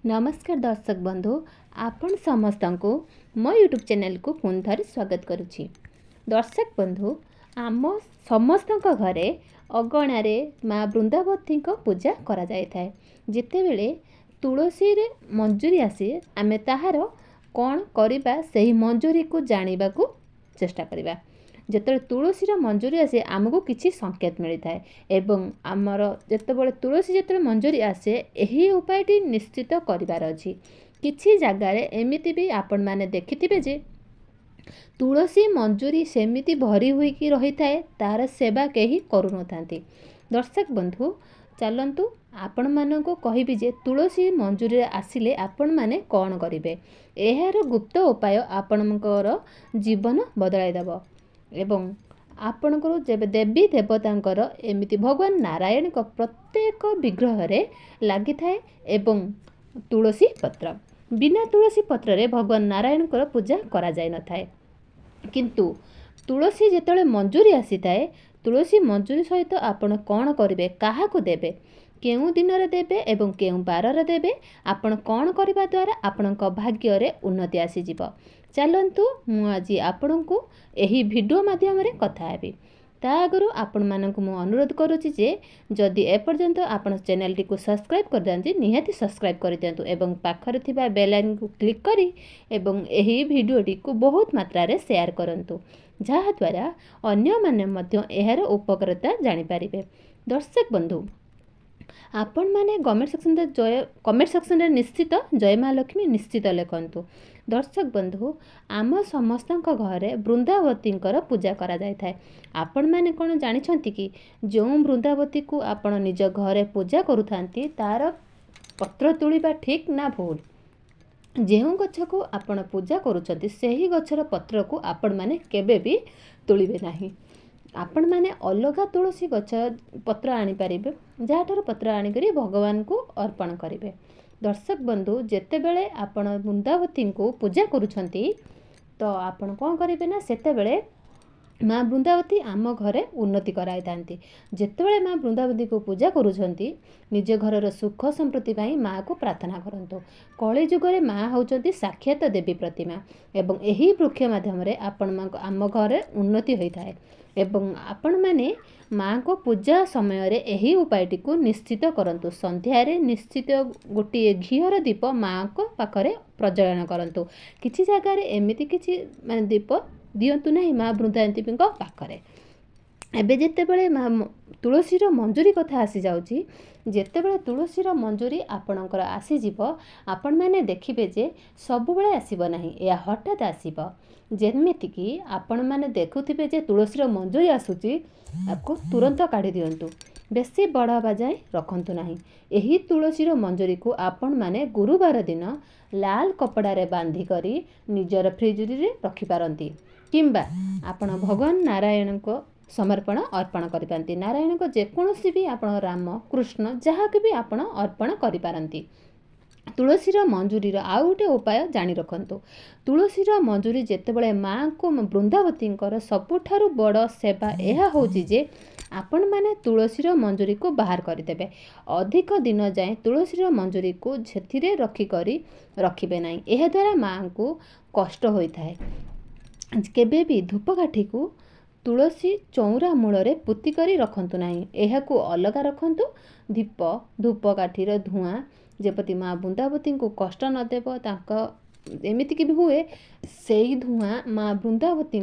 नमस्कार दर्शक बंधु आपण समस्त को मो यूट्यूब चैनल को पुणी थे स्वागत करुच्ची। दर्शक बंधु आम समस्त घरे अगणारे माँ वृंदावती पूजा करा जाय थाए। जिते बेले तुलसी रे मंजूरी आसे आमे ताहार कौन करिबा सही मंजूरी को जानिबा को चेष्टा करिबा। जेतेबेले तुलसीर मंजूरी आसे आमको किसी संकेत मिलता है एवं आमर जेतेबेले तुलसी जेतेबेले मंजूरी आसे यही उपायटी निश्चित करिवार अछि। किछि जगार एमिति भी आपण माने देखिथिबे जे तुलसी मंजूरी सेमिति भरी हुई कि रही थाए तार सेवा कहीं करू नथांती। दर्शक बंधु चलंतु आपण मानको कहिबी जे तुलसी मंजूरी आसिले आपण माने कौन करिवे। एहार गुप्त उपाय आपणकर जीवन बदलाई देबो एवं आपणकर जब देवी देवतांकर एमिति भगवान नारायण को प्रत्येक विग्रह रे लागि थाए एवं तुलसी पत्र बिना तुलसी पत्र रे भगवान नारायण को पूजा करा जाय न थाए। किंतु तुलसी जेतले मंजूरी आसी थाए तुलसी मंजूरी सहित आपण कौन करिवे काहाकू देबे केउ दिन रे देबे एवं केउ बार रे देबे आपण कौन करिबा द्वारा आपणक भाग्य रे उन्नति आसी जिवो। चलंतु मु आज आपण को एही वीडियो माध्यम रे कथा हेबी। ता आगरु आपण मानकु मु अनुरोध करूची जे जदि एपर्यंत आपण चैनल टी को सब्सक्राइब कर दांती निहाती सब्सक्राइब कर दियंतु एवं पाखरे थिबा बेल आइकन को क्लिक करी एवं एही वीडियो टी को बहुत मात्रा रे शेयर करंतु जहा द्वारा अन्य माने मध्य एहार उपकारिता जानि पारिबे। दर्शक बंधु आपण माने कमेंट सेक्शन रे निश्चित जय माँ लक्ष्मी निश्चित लिखंतु। दर्शक बंधु आम समस्त घरे वृंदावती पूजा करा जाय थाए। आपण माने कोन जानिछंती कि जो वृंदावती को आपण निज घरे पूजा करूथांती तार पत्र तुलिबा ठीक ना भूल। जेउ गछ को आपण पूजा करूछंती सेही गछर पत्र को आपण माने केबे भी तुलिबे नाही। आपण माने अलगा तुलसी गछ पत्र आनी पारिबे जाठार पत्र आनी करी भगवान को अर्पण करिवे। दर्शक बंधु जेते बेले आपण वृंदावती को पूजा करूछंती तो आपण कोन करिवे ना सेते बेले माँ वृंदावती आम घरे उन्नति कराई थांती। जेतेबेले माँ वृंदावती को पूजा करूछंती निज घरर सुख समृद्धि पाई माँ को प्रार्थना करंतु। कली जुगरे माँ होचंती साक्षात देवी प्रतिमा एवं एही वृक्ष माध्यम रे आपण आम घरे उन्नति होई थाए एवं आपण माने माँ को पूजा समय रे एही उपायटी को निश्चित करंतु। संध्या रे निश्चित गोटे घीर दीप माँ को पाखरे प्रज्वलन करंतु। किछि जगह रे एमिति किछि माने दीप दियंतु नाही माँ वृंदावती पाखरे। एबे जेतेबेले माँ तुलसीर मंजूरी कथा आसी जाउची जेतेबेले तुलसीर मंजूरी आपणकर आसी जीवो आपण माने देखिबे जे सब बेले आसीबो नाही या हठात आसीबो। जेमिति कि आपण माने देखुथिबे जे तुलसीर मंजूरी आसुची आपको तुरंत काढी दियंतु बेसी बड़ा बाजाय रखंतु नाही। एही तुलसीर मंजूरी को आपण माने गुरुवार दिन लाल कपड़ा रे बांधी करी निजर फ्रिज रे रखि पारंती किंबा आपण भगवान नारायण को समर्पण अर्पण करि पारंती। नारायण को जेकोसी भी आपण राम कृष्ण जहा के भी आपण अर्पण करि पारंती। तुलसीर मंजूरी आउ गोटे उपाय जानी रखंतु। तुलसीर मंजूरी जेतेबेले माँ को वृंदावती सबुठारु बड़ सेवा यह होची जे आपण माने तुलसीर मंजूरी को बाहर करदेवे। अधिक दिन जाए तुलसीर मंजूरी को झेथिरे रखी करी रखिबे नाही। एहा द्वारा माँ को कष्ट होता है। केबे भी धूपकाठी को तुलसी चौरा मूल पुति करी रखंतु नाही। एहाकू अलगा रखंतु। दीप धूपकाठीर धुआं जेपति माँ वृंदावती को कष्ट न देव तांका एमिति कि भी हुए सेही धुआं माँ वृंदावती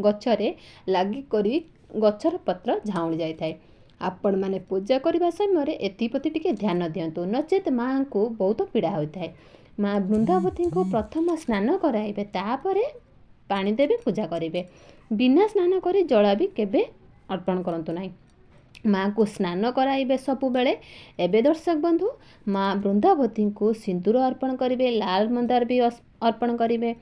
गछरे लागी करी गछर पत्र झाउली जाय थाए। आपण माने पूजा करबा समय एति प्रति टिके ध्यान दियंतु नचेत माँ को बहुत पीड़ा होता है। माँ वृंदावती को प्रथम स्नान कराइबे तापरे पानी देबे पूजा करिवे। बिना स्नान करी जल भी केबे अर्पण करंतु नाही। माँ को स्नान कराइबे सबु बेले। एबे दर्शक बंधु माँ वृंदावती को सिंदूर अर्पण करिवे लाल मंदार भी अर्पण करिवे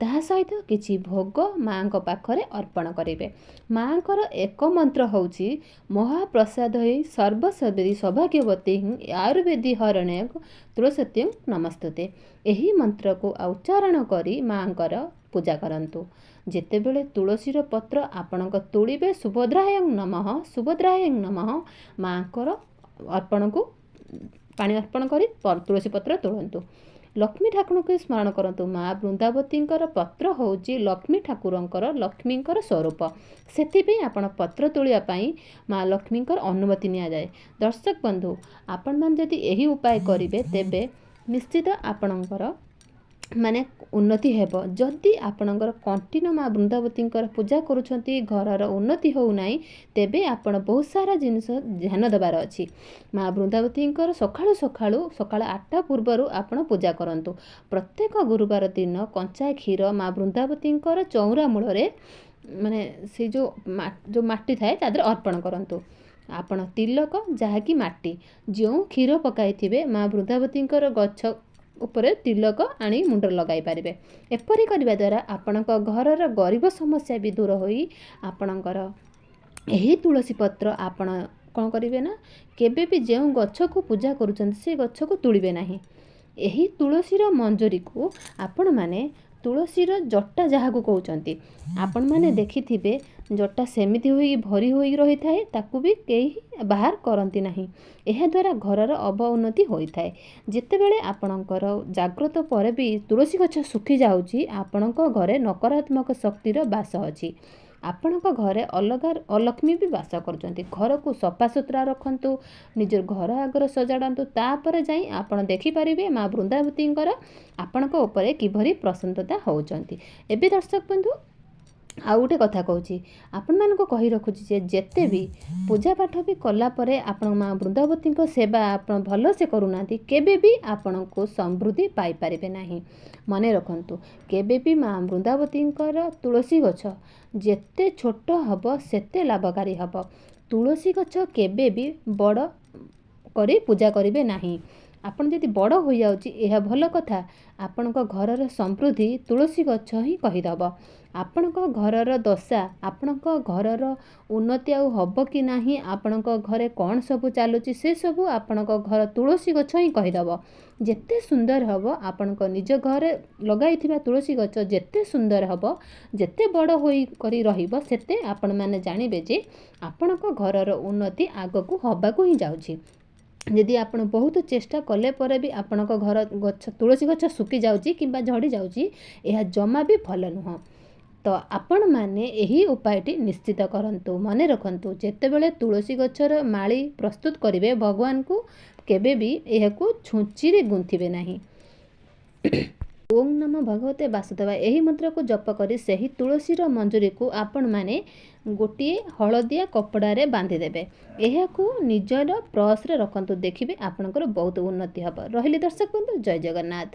ताहा सहित किछि भोग माँ को पाखरे अर्पण करिवे। माँ कर एक मंत्र होउची महाप्रसाद सर्वसर्वेदी सौभाग्यवती आयुर्वेदी हरण्य तुलसी नमस्तुते। एही मंत्र को उच्चारण करी माँ कर पूजा करंतु। जेतेबेले तुलसीर पत्र आपणक तुलिबे सुभद्राय नमः माँ कर अर्पण को ପାଣି ଅର୍ପଣ କରି ତୁଳସୀ ପତ୍ର ତୋଳନ୍ତୁ। ଲକ୍ଷ୍ମୀ ଠାକୁରଙ୍କୁ ସ୍ମରଣ କରନ୍ତୁ। ମା' ବୃନ୍ଦାବତୀଙ୍କର ପତ୍ର ହେଉଛି ଲକ୍ଷ୍ମୀ ଠାକୁରଙ୍କର ଲକ୍ଷ୍ମୀଙ୍କର ସ୍ୱରୂପ। ସେଥିପାଇଁ ଆପଣ ପତ୍ର ତୋଳିବା ପାଇଁ ମା' ଲକ୍ଷ୍ମୀଙ୍କର ଅନୁମତି ନିଆଯାଏ। ଦର୍ଶକ ବନ୍ଧୁ, ଆପଣମାନେ ଯଦି ଏହି ଉପାୟ କରିବେ ତେବେ ନିଶ୍ଚିତ ଆପଣଙ୍କର ଉନ୍ନତି ହେବ। ଯଦି ଆପଣଙ୍କର କଣ୍ଟିନ୍ୟୁ ମା' ବୃନ୍ଦାବତୀଙ୍କର ପୂଜା କରୁଛନ୍ତି, ଘରର ଉନ୍ନତି ହେଉନାହିଁ, ତେବେ ଆପଣ ବହୁତ ସାରା ଜିନିଷ ଧ୍ୟାନ ଦେବାର ଅଛି। ମା' ବୃନ୍ଦାବତୀଙ୍କର ସକାଳ 8ଟା ପୂର୍ବରୁ ଆପଣ ପୂଜା କରନ୍ତୁ। ପ୍ରତ୍ୟେକ ଗୁରୁବାର ଦିନ କଞ୍ଚା କ୍ଷୀର ମା' ବୃନ୍ଦାବତୀଙ୍କର ଚଉରା ମୂଳରେ ସେ ଯେଉଁ ମାଟି ଥାଏ ତା ଦେହରେ ଅର୍ପଣ କରନ୍ତୁ। ଆପଣ ତିଲକ, ଯାହାକି ମାଟି, ଯେଉଁ କ୍ଷୀର ପକାଇଥିବେ ମା' ବୃନ୍ଦାବତୀଙ୍କର ଗଛ ଉପରେ ତିଲକ ଆଣି ମୁଣ୍ଡରେ ଲଗାଇ ପାରିବେ। ଏପରି କରିବା ଦ୍ୱାରା ଆପଣଙ୍କ ଘରର ଗରିବ ସମସ୍ୟା ବି ଦୂର ହୋଇ ଆପଣଙ୍କର ଏହି ତୁଳସୀ ପତ୍ର ଆପଣ କ'ଣ କରିବେ ନା, କେବେ ବି ଯେଉଁ ଗଛକୁ ପୂଜା କରୁଛନ୍ତି ସେ ଗଛକୁ ତୁଳିବେ ନାହିଁ। ଏହି ତୁଳସୀର ମଞ୍ଜରୀକୁ ଆପଣମାନେ ତୁଳସୀର ଜଟା ଯାହାକୁ କହୁଛନ୍ତି, ଆପଣମାନେ ଦେଖିଥିବେ ଜଟା ସେମିତି ହୋଇ ଭରି ହୋଇ ରହିଥାଏ, ତାକୁ ବି କେହି ବାହାର କରନ୍ତି ନାହିଁ। ଏହାଦ୍ୱାରା ଘରର ଅବଉନ୍ନତି ହୋଇଥାଏ। ଯେତେବେଳେ ଆପଣଙ୍କର ଜାଗ୍ରତ ପରେ ବି ତୁଳସୀ ଗଛ ଶୁଖିଯାଉଛି, ଆପଣଙ୍କ ଘରେ ନକାରାତ୍ମକ ଶକ୍ତିର ବାସ ଅଛି। ଆପଣଙ୍କ ଘରେ ଅଲକ୍ଷ୍ମୀ ବି ବାସ କରୁଛନ୍ତି। ଘରକୁ ସଫାସୁତୁରା ରଖନ୍ତୁ, ନିଜର ଘର ଆଗରେ ସଜାଡ଼ନ୍ତୁ, ତାପରେ ଯାଇ ଆପଣ ଦେଖିପାରିବେ ମା' ବୃନ୍ଦାବତୀଙ୍କର ଆପଣଙ୍କ ଉପରେ କିଭଳି ପ୍ରସନ୍ନତା ହେଉଛନ୍ତି। ଏବେ ଦର୍ଶକ ବନ୍ଧୁ, ଆଉ ଗୋଟେ କଥା କହୁଛି, ଆପଣମାନଙ୍କୁ କହି ରଖୁଛି ଯେ ଯେତେ ବି ପୂଜା ପାଠ ବି କଲା ପରେ ଆପଣ ମା' ବୃନ୍ଦାବତୀଙ୍କ ସେବା ଆପଣ ଭଲସେ କରୁନାହାନ୍ତି, କେବେ ବି ଆପଣଙ୍କୁ ସମୃଦ୍ଧି ପାଇପାରିବେ ନାହିଁ। ମନେ ରଖନ୍ତୁ, କେବେ ବି ମା' ବୃନ୍ଦାବତୀଙ୍କର ତୁଳସୀ ଗଛ ଯେତେ ଛୋଟ ହେବ ସେତେ ଲାଭକାରୀ ହେବ। ତୁଳସୀ ଗଛ କେବେ ବି ବଡ଼ କରି ପୂଜା କରିବେ ନାହିଁ। ଆପଣ ଯଦି ବଡ଼ ହୋଇଯାଉଛି ଏହା ଭଲ କଥା, ଆପଣଙ୍କ ଘରର ସମୃଦ୍ଧି ତୁଳସୀ ଗଛ ହିଁ କହିଦେବ। ଆପଣଙ୍କ ଘରର ଦଶା, ଆପଣଙ୍କ ଘରର ଉନ୍ନତି ଆଉ ହେବ କି ନାହିଁ, ଆପଣଙ୍କ ଘରେ କ'ଣ ସବୁ ଚାଲୁଛି, ସେସବୁ ଆପଣଙ୍କ ଘର ତୁଳସୀ ଗଛ ହିଁ କହିଦେବ। ଯେତେ ସୁନ୍ଦର ହେବ ଆପଣଙ୍କ ନିଜ ଘରେ ଲଗାଇଥିବା ତୁଳସୀ ଗଛ ଯେତେ ସୁନ୍ଦର ହେବ, ଯେତେ ବଡ଼ କରି ରହିବ, ସେତେ ଆପଣମାନେ ଜାଣିବେ ଯେ ଆପଣଙ୍କ ଘରର ଉନ୍ନତି ଆଗକୁ ହେବାକୁ ହିଁ ଯାଉଛି। ଯଦି ଆପଣ ବହୁତ ଚେଷ୍ଟା କଲେ ପରେ ବି ଆପଣଙ୍କ ଘର ତୁଳସୀ ଗଛ ଶୁଖିଯାଉଛି କିମ୍ବା ଝଡ଼ିଯାଉଛି, ଏହା ଜମା ବି ଭଲ ନୁହଁ। ତ ଆପଣମାନେ ଏହି ଉପାୟଟି ନିଶ୍ଚିତ କରନ୍ତୁ। ମନେ ରଖନ୍ତୁ, ଯେତେବେଳେ ତୁଳସୀ ଗଛର ମାଳି ପ୍ରସ୍ତୁତ କରିବେ, ଭଗବାନଙ୍କୁ କେବେ ବି ଏହାକୁ ଛୁଞ୍ଚିରେ ଗୁନ୍ଥିବେ ନାହିଁ। ଓಂ ନମୋ ଭଗବତେ ବାସୁଦେବାୟ ଏହି ମନ୍ତ୍ରକୁ ଜପ କରି ସେହି ତୁଳସୀର ମଞ୍ଜରୀକୁ ଆପଣମାନେ ଗୋଟିଏ ହଳଦିଆ କପଡ଼ାରେ ବାନ୍ଧିଦେବେ। ଏହାକୁ ନିଜର ପର୍ସରେ ରଖନ୍ତୁ, ଦେଖିବେ ଆପଣଙ୍କର ବହୁତ ଉନ୍ନତି ହେବ। ରହିଲି ଦର୍ଶକ ବନ୍ଧୁ, ଜୟ ଜଗନ୍ନାଥ।